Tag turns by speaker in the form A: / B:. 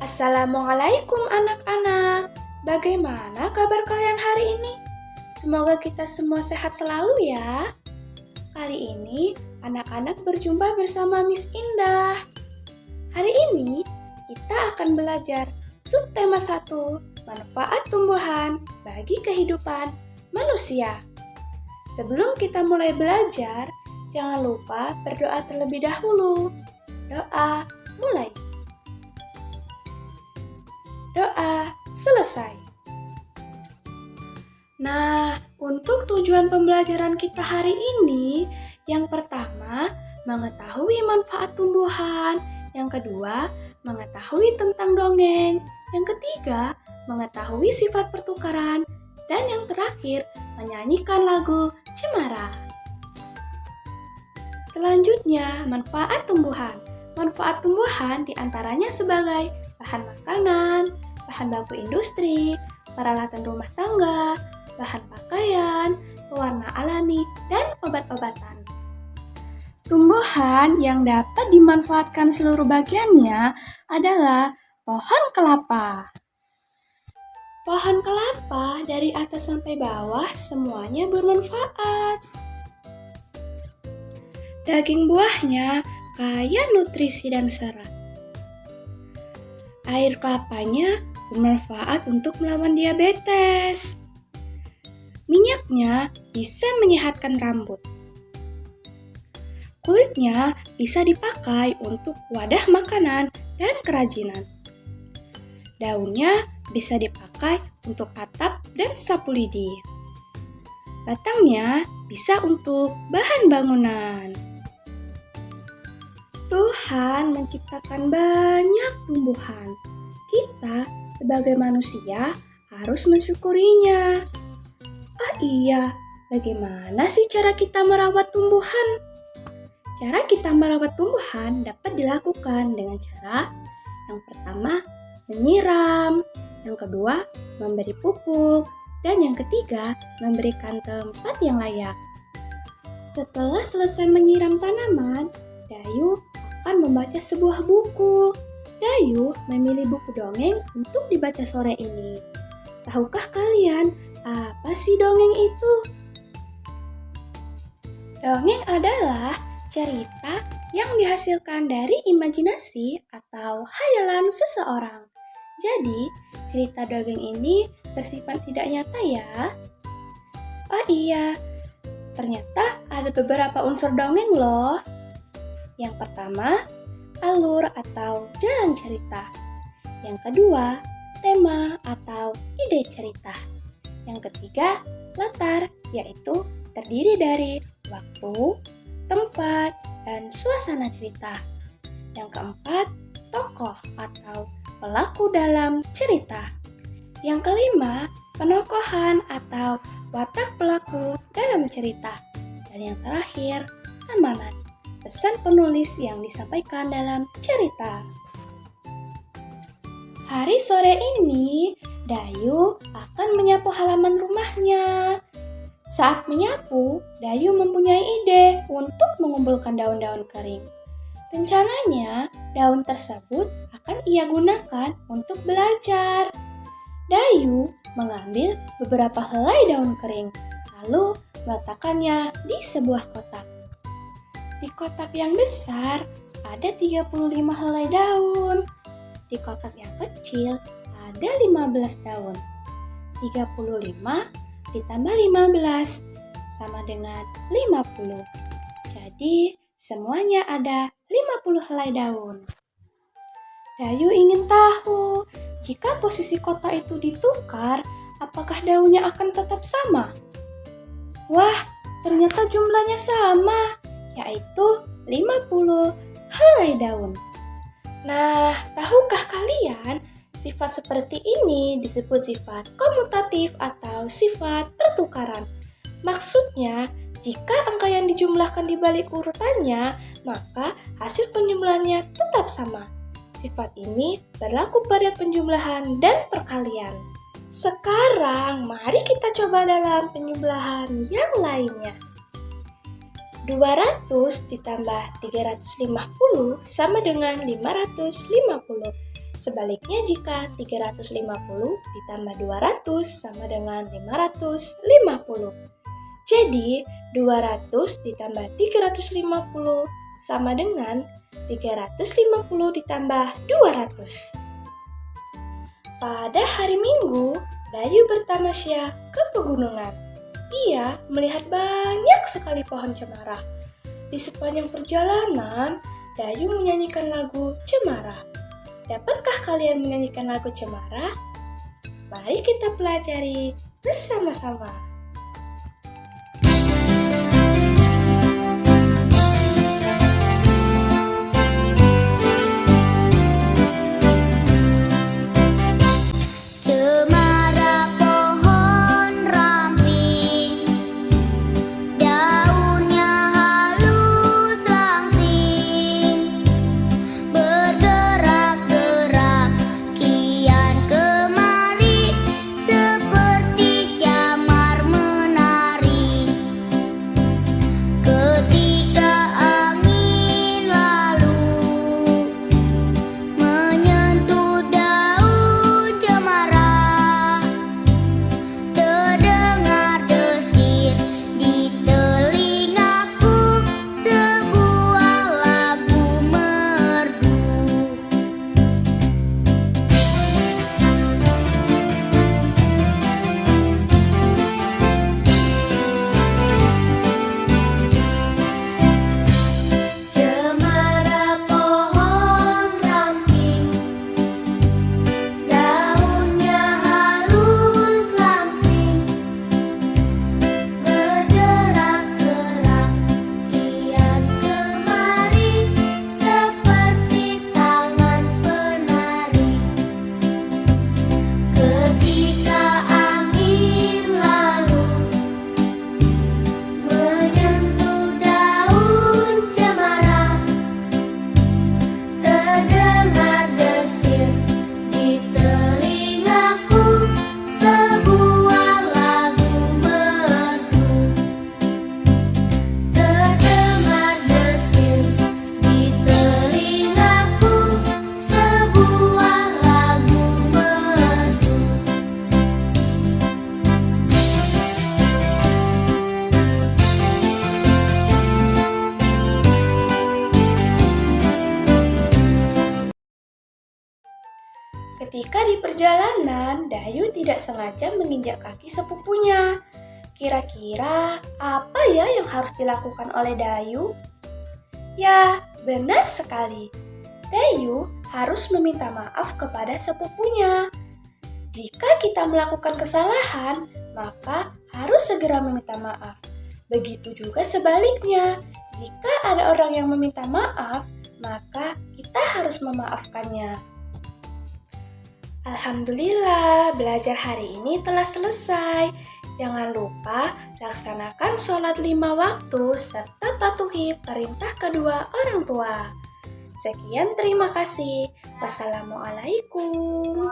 A: Assalamualaikum anak-anak. Bagaimana kabar kalian hari ini? Semoga kita semua sehat selalu ya. Kali ini anak-anak berjumpa bersama Miss Indah. Hari ini kita akan belajar subtema 1, manfaat tumbuhan bagi kehidupan manusia. Sebelum kita mulai belajar, jangan lupa berdoa terlebih dahulu. Doa mulai. Doa selesai. Nah, untuk tujuan pembelajaran kita hari ini, yang pertama, mengetahui manfaat tumbuhan. Yang kedua, mengetahui tentang dongeng. Yang ketiga, mengetahui sifat pertukaran. Dan yang terakhir, menyanyikan lagu Cemara. Selanjutnya, manfaat tumbuhan. Manfaat tumbuhan diantaranya sebagai bahan makanan, bahan baku industri, peralatan rumah tangga, bahan pakaian, pewarna alami, dan obat-obatan. Tumbuhan yang dapat dimanfaatkan seluruh bagiannya adalah pohon kelapa. Pohon kelapa dari atas sampai bawah semuanya bermanfaat. Daging buahnya kaya nutrisi dan serat. Air kelapanya bermanfaat untuk melawan diabetes. Minyaknya bisa menyehatkan rambut. Kulitnya bisa dipakai untuk wadah makanan dan kerajinan. Daunnya bisa dipakai untuk atap dan sapu lidi. Batangnya bisa untuk bahan bangunan. Tuhan menciptakan banyak tumbuhan. Kita sebagai manusia harus mensyukurinya. Oh iya, bagaimana sih cara kita merawat tumbuhan? Cara kita merawat tumbuhan dapat dilakukan dengan cara yang pertama, menyiram, yang kedua, memberi pupuk, dan yang ketiga, memberikan tempat yang layak. Setelah selesai menyiram tanaman, Dayu akan membaca sebuah buku. Dayu memilih buku dongeng untuk dibaca sore ini. Tahukah kalian apa sih dongeng itu? Dongeng adalah cerita yang dihasilkan dari imajinasi atau hayalan seseorang. Jadi, cerita dongeng ini bersifat tidak nyata ya. Oh iya, ternyata ada beberapa unsur dongeng loh. Yang pertama, alur atau jalan cerita. Yang kedua, tema atau ide cerita. Yang ketiga, latar, yaitu terdiri dari waktu, tempat, dan suasana cerita. Yang keempat, tokoh atau pelaku dalam cerita. Yang kelima, penokohan atau watak pelaku dalam cerita. Dan yang terakhir, amanat, pesan penulis yang disampaikan dalam cerita. Hari sore ini, Dayu akan menyapu halaman rumahnya. Saat menyapu, Dayu mempunyai ide untuk mengumpulkan daun-daun kering. Rencananya, daun tersebut akan ia gunakan untuk belajar. Dayu mengambil beberapa helai daun kering, lalu meletakkannya di sebuah kotak. Di kotak yang besar ada 35 helai daun. Di kotak yang kecil ada 15 daun. 35 ditambah 15 sama dengan 50. Jadi semuanya ada 50 helai daun. Dayu ingin tahu, jika posisi kotak itu ditukar, apakah daunnya akan tetap sama? Wah, ternyata jumlahnya sama, yaitu 50 helai daun. Nah, tahukah kalian sifat seperti ini disebut sifat komutatif atau sifat pertukaran. Maksudnya, jika angka yang dijumlahkan di balik urutannya, maka hasil penjumlahannya tetap sama. Sifat ini berlaku pada penjumlahan dan perkalian. Sekarang mari kita coba dalam penjumlahan yang lainnya. 200 ditambah 350 sama dengan 550. Sebaliknya jika 350 ditambah 200 sama dengan 550. Jadi 200 ditambah 350 sama dengan 350 ditambah 200. Pada hari Minggu, Dayu bertamasya ke pegunungan. Ia melihat banyak sekali pohon cemara. Di sepanjang perjalanan, Dayu menyanyikan lagu cemara. Dapatkah kalian menyanyikan lagu cemara? Mari kita pelajari bersama-sama. Ketika di perjalanan, Dayu tidak sengaja menginjak kaki sepupunya. Kira-kira apa ya yang harus dilakukan oleh Dayu? Ya, benar sekali. Dayu harus meminta maaf kepada sepupunya. Jika kita melakukan kesalahan, maka harus segera meminta maaf. Begitu juga sebaliknya. Jika ada orang yang meminta maaf, maka kita harus memaafkannya. Alhamdulillah, belajar hari ini telah selesai. Jangan lupa laksanakan sholat 5 waktu serta patuhi perintah kedua orang tua. Sekian, terima kasih. Wassalamualaikum.